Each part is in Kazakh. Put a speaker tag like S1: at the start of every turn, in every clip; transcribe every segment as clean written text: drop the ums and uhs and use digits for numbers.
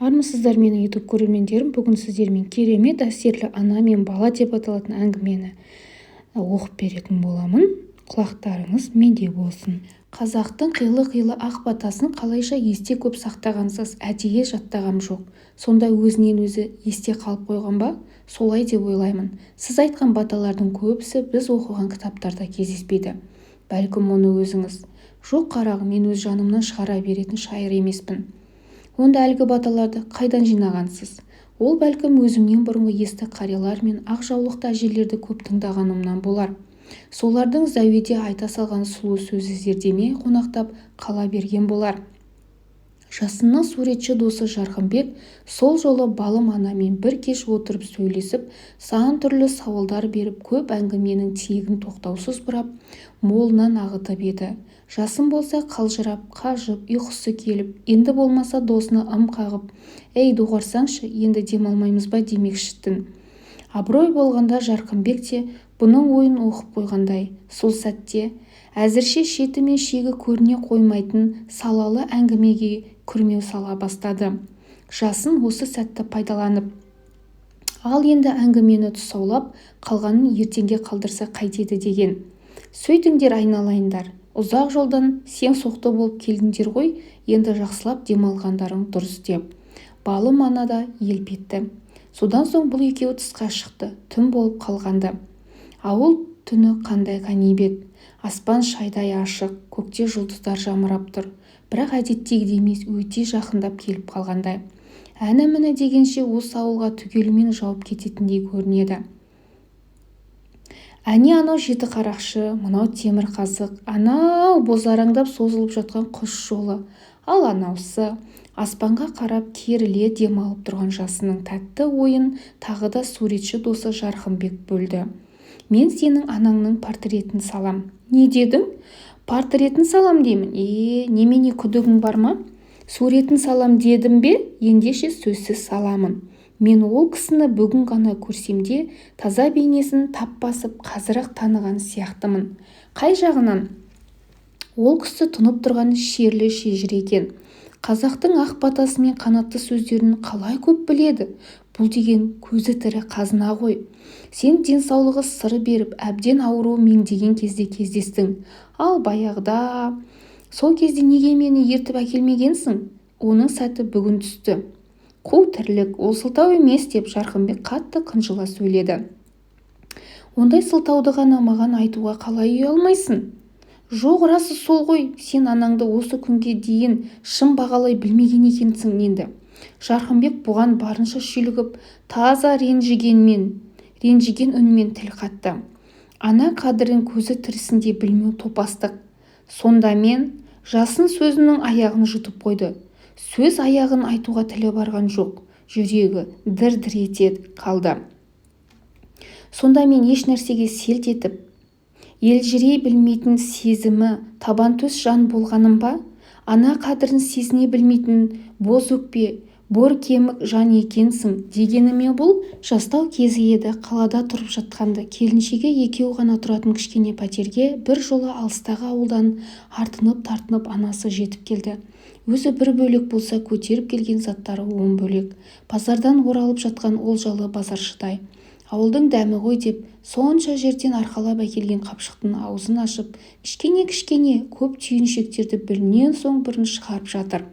S1: армысыздар менің YouTube көрермендерім. Бүгін сіздермен керемет әсерлі ана мен бала деп аталатын әңгімені оқып беретін боламын. Құлақтарыңыз менде болсын. Қазақтың қилы-қилы ақ батасын қалайша есте көп сақтағансыз, әдейі жаттағам жоқ. Сонда өзінен өзі есте қалып қойған ба? Солай деп ойлаймын. Сіз айтқан баталардың көбісі біз оқыған кітаптарда кездеспейді. Бәлкім оны өзіңіз. Жоқ қарағым, мен өз жанымнан шығара беретін шайыр емеспін. Онда әлгі баталарды қайдан жинағансыз? Ол бәлкім өзімнен бұрынғы есті қариялар мен ақ жаулықты әжелерді көп тыңдағанымнан болар. Солардың зәуеде айта салған сұлу сөзі зердемей қонақтап қала берген болар. Жасынның суретші досы Жарқынбек сол жолы балым анамен бір кеш отырып сөйлесіп, сан түрлі сауалдар беріп, көп әңгіменің тиегін тоқтаусыз бұрап, молынан ағытып еді. Жасын болса қалжырап, қажып, ұйқысы келіп, енді болмаса досына ым қағып, «Ей, доғарсаңшы, енді демалмаймыз ба?» демекшітін. Абырой болғанда Жарқынбек те бұның ойын оқып қойғандай. Сол сәтте әзірше шеті мен шегі көріне қоймайтын салалы әңгімеге күрмеу сала бастады. Жасын осы сәтті пайдаланып, ал енді әңгімені тұсаулап, қалғанын ертеңге қалдырса қайтеді деген. Сөйтіңдер айналайындар, ұзақ жолдан сең соқты болып келдіңдер ғой, енді жақсылап демалғандарың дұрыс деп. Балым ана да елп етті. Содан соң бұл екеуі тысқа шықты, түн болып қалғанды. Ауыл түні қандай ғанибет, аспан шайдай ашық, көкте жұлдыздар жамырап тұр. Бірақ әдеттегідей емес, өте жақындап келіп қалғандай. Әні-міні дегенше осы ауылға түгелімен жауып кететіндей көрінеді. Әне анау жеті қарақшы, мынау темір қазық, анау бозараңдап созылып жатқан құс жолы, ал анаусы аспанға қарап керіле демалып тұрған Жасынның тәтті ойын тағы да суретші досы Жарқынбек бөлді. Мен сенің анаңның портретін салам. Не дедің? Портретін салам деймін. Немене күдігің бар ма? Суретін салам дедім бе? Ендеше сөзсіз саламын. Мен ол кісіні бүгін ғана көрсемде таза бейнесін тап басып қазір-ақ таныған сияқтымын. Қай жағынан? Ол кісі тұнып тұрған шерлі шежір екен. Қазақтың ақ батасы мен қанатты сөздерін қалай көп біледі? Бұл деген көзі тірі қазына ғой. Сен денсаулығы сыр беріп, әбден ауруы меңдеген кезде кездестің. Ал баяғыда, сол кезде неге мені ертіп әкелмегенсің? Оның сәті бүгін түсті. Қу тірлік, ол сылтау емес деп Жарқынбек қатты қынжыла сөйледі. Ондай сылтауды ғана маған айтуға қалай ұялмайсың? Жоқ, расы сол ғой, сен анаңды осы күнге дейін шын бағалай білмеген екенсің енді. Жарқынбек бұған барынша шүйлігіп, таза ренжіген үнмен тіл қатты. Ана қадірін көзі тірісінде білмеу топастық. Сонда мен Жасын сөзінің аяғын жұтып қойды. Сөз аяғын айтуға тілі барған жоқ, жүрегі дір-дір ете қалды. Сонда мен еш нәрсеге селт етіп, елжірей білмейтін сезімі табан-төс жан болғаным ба? Ана қадірін сезіне білмейтін боз өкпе, бор кемік жан екенсің дегеніме бұл? Жастау кезі еді, қалада тұрып жатқанды, келіншегі екеу ғана тұратын кішкене пәтерге бір жолы алыстағы ауылдан артынып-тартынып анасы жетіп келді. Өзі бір бөлек болса, көтеріп келген заттары 10 бөлек. Базардан оралып жатқан олжалы базаршыдай. Ауылдың дәмі ғой деп, сонша жерден арқалап әкелген қапшықтың аузын ашып, кішкене көп түйіншектерді бірінен соң бірін шығарып жатыр.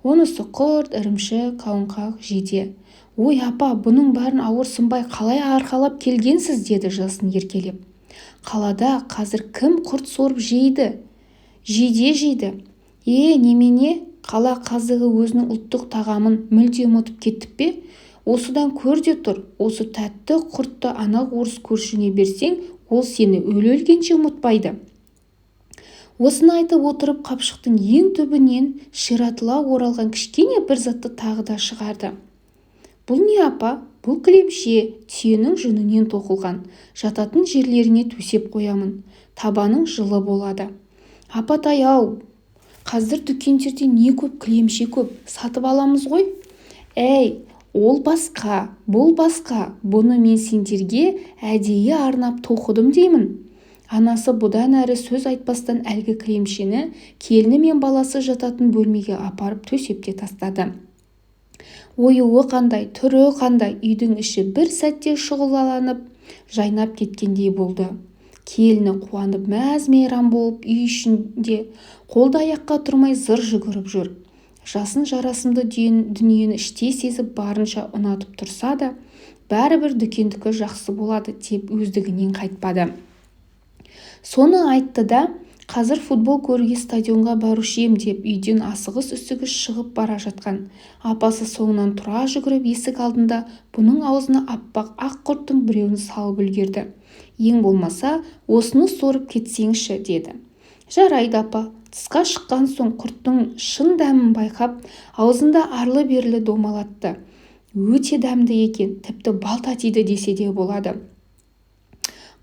S1: Онысы құрт, ірімшік, қауынқақ, жиде. Ой апа, бұның бәрін ауырсынбай қалай арқалап келгенсіз, деді Жасын еркелеп. Қалада қазір кім құрт сорып жейді? Жиде жейді. Немене? Қала қазығы өзінің ұлттық тағамын мүлде ұмытып кеттіп пе? Осыдан көр де тұр. Осы тәтті құртты ана орыс көршіне берсең, ол сені өле-өлгенше ұмытпайды. Осыны айтып отырып, қапшықтың ең түбінен ширатыла оралған кішкене бір затты тағы да шығарды. Бұл не апа? Бұл кілемше, түйенің жүнінен тоқылған. Жататын жерлеріне төсеп қоямын. Табаның жылы болады. Апатай-ау, қазір дүкендерде не көп кілемше көп, сатып аламыз ғой. Ол басқа, бұл басқа. Бұны мен сендерге әдейі арнап тоқыдым деймін. Анасы бұдан әрі сөз айтпастан әлгі кілемшені келіні мен баласы жататын бөлмеге апарып төсепте тастады. оюы қандай, түрі қандай, үйдің іші бір сәтте шұғылаланып жайнап кеткендей болды. Келіні қуанып мәз-мейрам болып үй ішінде қолды-аяққа тұрмай зыр жүгіріп жүр. Жасын жарасымды дүниені іштей сезіп барынша ұнатып тұрса да, бәрібір дүкендікі жақсы болады деп өздігінен қайтпады. Соны айтты да, қазір футбол көруге стадионға барушы ем деп үйден асығыс-үсігіс шығып бара жатқан. Апасы соңынан тұра жүгіріп есік алдында бұның аузына аппақ ақ құрттың біреуін салып үлгерді. Ең болмаса, осыны сорып кетсеңші, деді. Жарайды апа. Тысқа шыққан соң құрттың шын дәмін байқап, аузында арлы-берлі домалатты. Өте дәмді екен, тіпті бал татиды десе де болады.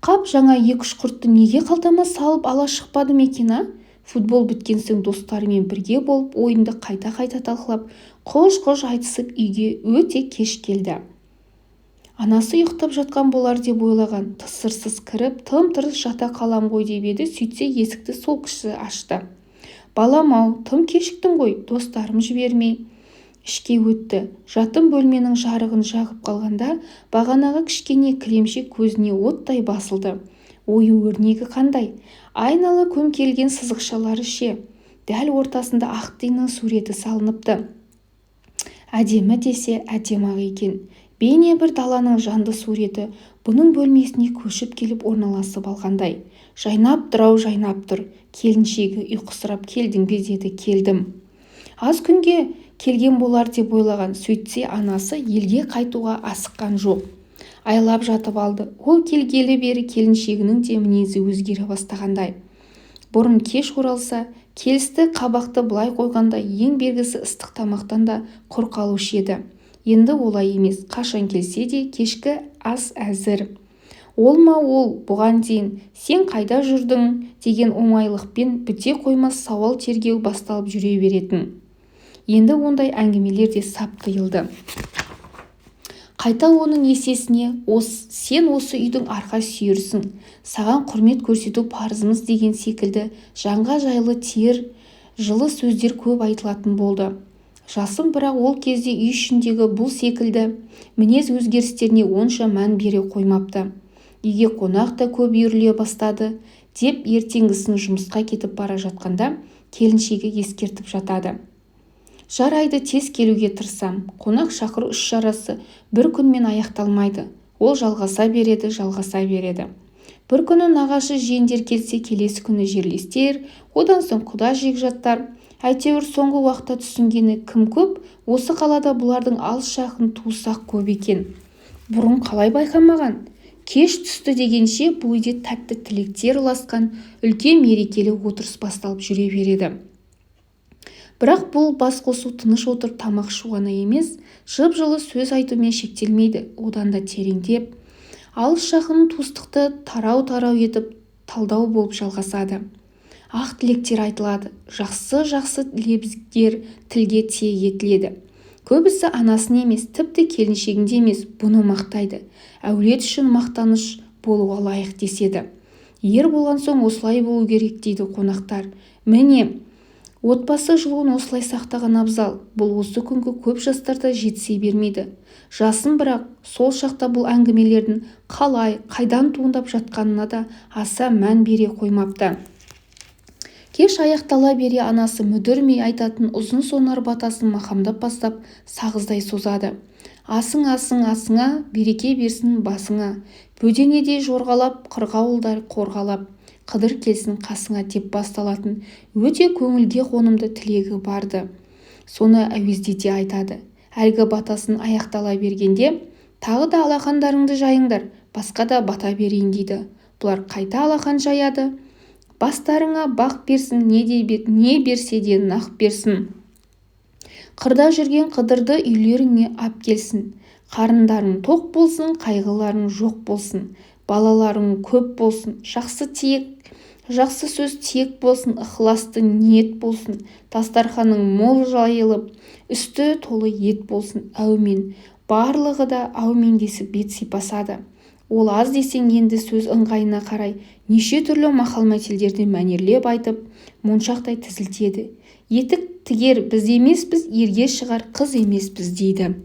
S1: Қап, жаңа 2-3 құртты неге қалтама салып ала шықпадым екен, а? Футбол біткен соң достарымен бірге болып, ойынды қайта-қайта талқылап, қош-қош айтысып үйге өте кеш келді. Анасы ұйықтап жатқан болар деп ойлаған. Тысырсыз кіріп, тым-тырыс жата қалам ғой деп еді, сөйтсе есікті сол кісі ашты. Балам-ау, тым кешіктің ғой, достарым жібермей. Ішке өтті. Жатын бөлменің жарығын жағып қалғанда, бағанағы кішкене кілемшек көзіне оттай басылды. Ою-өрнегі қандай? Айналы көмкерілген сызықшалары ше. Дәл ортасында ақ тиынның суреті салыныпты. Әдемі десе әдемі-ақ екен. Бейне бір даланың жанды суреті бұның бөлмесіне көшіп келіп орналасып алғандай. Жайнап тұр-ау, жайнап тұр. Келіншегі ұйқысырап келдің бе деді. Келдім. Аз күнге келген болар деп ойлаған. Сөйтсе анасы елге қайтуға асыққан жоқ. Айлап жатып алды. Ол келгелі бері келіншегінің де мінезі өзгере бастағандай. Бұрын кеш оралса, келісті қабақты былай қойғанда ең бергісі ыстық тамақтан да құр қалушы еді. Енді олай емес, қашан келсе де кешкі ас әзір. Ол ма ол, бұған дейін сен қайда жүрдің деген оңайлықпен біте қоймас сауал тергеу басталып жүре беретін. Енді ондай әңгімелер де сап тыйылды. Қайта оның есесіне, сен осы үйдің арқа сүйерсің, саған құрмет көрсету парызымыз деген секілді жанға жайлы тиер жылы сөздер көп айтылатын болды. Жасым бірақ ол кезде үй ішіндегі бұл секілді мінез өзгерістеріне онша мән бере қоймапты. Үйге қонақ та көп үйіріле бастады деп ертеңгісін жұмысқа кетіп бара жатқанда келіншегі ескертіп жатады. Жарайды, тез келуге тырысам. Қонақ шақыру іс-шарасы бір күнмен аяқталмайды. Ол жалғаса береді. Бір күні нағашы жиендер келсе, келесі күні жерлестер, одан соң құда жекжаттар. Әйтеуір соңғы уақытта түсінгені кім көп, осы қалада бұлардың алыс жақын туысақ көп екен. Бұрын қалай байқамаған? Кеш түсті дегенше бұл үйде тәтті тілектер ұласқан үлкен мерекелі отырыс басталып жүре береді. Бірақ бұл бас қосу тыныш отыр тамақ ішу ғана емес, жып-жылы сөз айтумен шектелмейді, одан да тереңдеп, алыс жақын туыстықты тарау-тарау етіп талдау болып жалғасады. Ақ тілектер айтылады, жақсы лебіздер тілге тиек етіледі. Көбісі анасын емес, тіпті келіншегінде емес, бұны мақтайды. Әулет үшін мақтаныш болуға лайық деседі. Ер болған соң осылай болу керек дейді қонақтар. Міне, отбасы жылуын осылай сақтаған абзал. Бұл осы күнгі көп жастарда жетісе бермейді. Жасын бірақ сол шақта бұл әңгімелердің қалай, қайдан туындап жатқанына да аса мән бере қоймапты. Кеш аяқтала бере анасы мүдірмей айтатын ұзын сонар батасын мақамдап бастап сағыздай созады. Асыңа, береке берсін басыңа, бөденедей жорғалап, қырғауылдар қорғалап, қыдыр келсін қасыңа деп басталатын өте көңілге қонымды тілегі барды. Соны әуездете айтады. Әлгі батасын аяқтала бергенде, тағы да алақандарыңды жайыңдар, басқа да бата берейін дейді. Бұлар қайта алақан жаяды. Бастарыңа бақ берсін, не берсе де нақ берсін. Қырда жүрген қыдырды үйлеріңе ап келсін. Қарындарың тоқ болсын, қайғыларың жоқ болсын. Балаларың көп болсын, жақсы сөз тиек болсын, ықыласты ниет болсын. Дастарханың мол жайылып, үсті толы ет болсын. Әумин. Барлығы да әумин десіп бет сипасады. ол аз десең енді сөз ыңғайына қарай неше түрлі мақал-мәтелдерді мәнерлеп айтып моншақтай тізілтеді. етік тігер біз емеспіз, ерге шығар қыз емеспіз дейді.